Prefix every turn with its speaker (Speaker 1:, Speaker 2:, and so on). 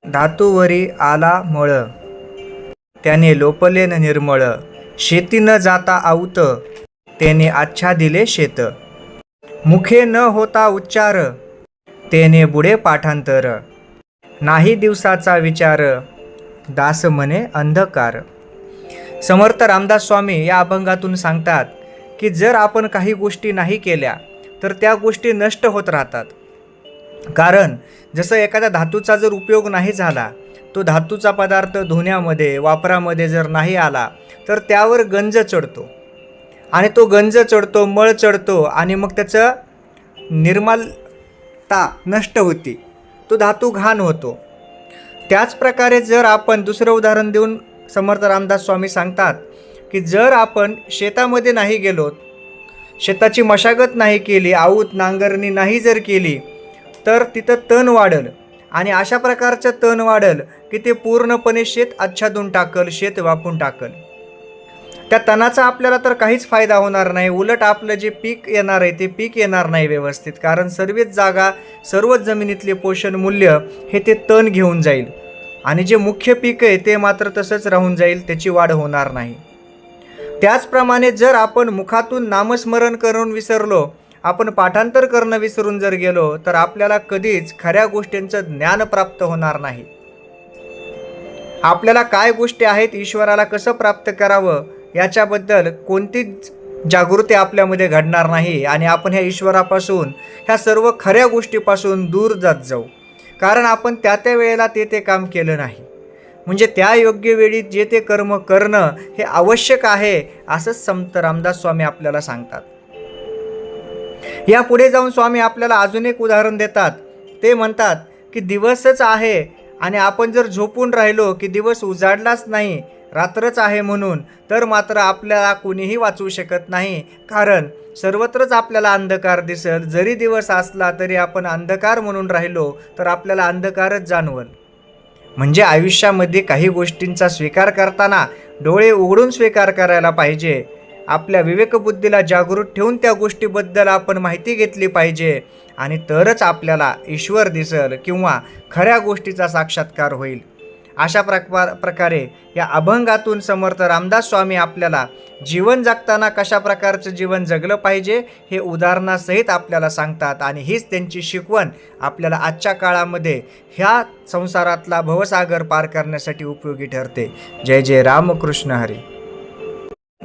Speaker 1: धातूवरी आला मळ, त्याने लोपले न निर्मळ. शेती न जाता आऊत, त्याने आच्छादिले शेत. मुखे न होता उच्चार, त्याने बुडे पाठांतर. नाही दिवसाचा विचार, दास म्हणे अंधकार. समर्थ रामदास स्वामी या अभंगातून सांगतात की जर आपण काही गोष्टी नाही केल्या तर त्या गोष्टी नष्ट होत राहतात. कारण जसं एखाद्या धातूचा जर उपयोग नाही झाला, तो धातूचा पदार्थ धुण्यामध्ये वापरामध्ये जर नाही आला तर त्यावर गंज चढतो आणि तो गंज चढतो, मळ चढतो आणि मग त्याचं निर्मलता नष्ट होती, तो धातू घाण होतो. त्याच प्रकारे जर आपण दुसरं उदाहरण देऊन समर्थ रामदास स्वामी सांगतात की जर आपण शेतामध्ये नाही गेलो, शेताची मशागत नाही केली, आऊत नांगरणी नाही जर केली तर तिथं तण वाढल आणि अशा प्रकारचं तण वाढल की ते पूर्णपणे शेत आच्छादून टाकल, शेत वापून टाकल. त्या तणाचा आपल्याला तर काहीच फायदा होणार नाही. उलट आपलं जे पीक येणार आहे ते पीक येणार नाही व्यवस्थित. कारण सर्वच जागा, सर्वच जमिनीतले पोषण मूल्य हे ते तण घेऊन जाईल आणि जे मुख्य पीक आहे ते मात्र तसंच राहून जाईल, त्याची वाढ होणार नाही. त्याचप्रमाणे जर आपण मुखातून नामस्मरण करून विसरलो, आपण पाठांतर करणं विसरून जर गेलो तर आपल्याला कधीच खऱ्या गोष्टींचं ज्ञान प्राप्त होणार नाही. आपल्याला काय गोष्टी आहेत, ईश्वराला कसं प्राप्त करावं याच्याबद्दल कोणतीच जागृती आपल्यामध्ये घडणार नाही आणि आपण ह्या ईश्वरापासून, ह्या सर्व खऱ्या गोष्टीपासून दूर जात जाऊ. कारण आपण त्या त्या वेळेला ते काम केलं नाही. म्हणजे त्या योग्य वेळी जे ते कर्म करणं हे आवश्यक आहे असंच संत रामदास स्वामी आपल्याला सांगतात. या पुढे जाऊन स्वामी आपल्याला अजून एक उदाहरण देतात. ते म्हणतात की दिवसच आहे आणि आपण जर झोपून राहिलो की दिवस उजाडलाच नाही, रात्रच आहे म्हणून, तर मात्र आपल्याला कोणीही वाचवू शकत नाही. कारण सर्वत्रच आपल्याला अंधकार दिसेल. जरी दिवस असला तरी आपण अंधकार म्हणून राहिलो तर आपल्याला अंधकारच जाणवल. म्हणजे आयुष्यामध्ये काही गोष्टींचा स्वीकार करताना डोळे उघडून स्वीकार करायला पाहिजे. आपल्या विवेकबुद्धीला जागृत ठेवून त्या गोष्टीबद्दल आपण माहिती घेतली पाहिजे आणि तरच आपल्याला ईश्वर दिसेल किंवा खऱ्या गोष्टीचा साक्षात्कार होईल. अशा प्रकारे या अभंगातून समर्थ रामदास स्वामी आपल्याला जीवन जगताना कशा प्रकारचं जीवन जगलं पाहिजे हे उदाहरणासहित आपल्याला सांगतात आणि हीच त्यांची शिकवण आपल्याला आजच्या काळामध्ये ह्या संसारातला भवसागर पार करण्यासाठी उपयोगी ठरते. जय जय रामकृष्ण हरी.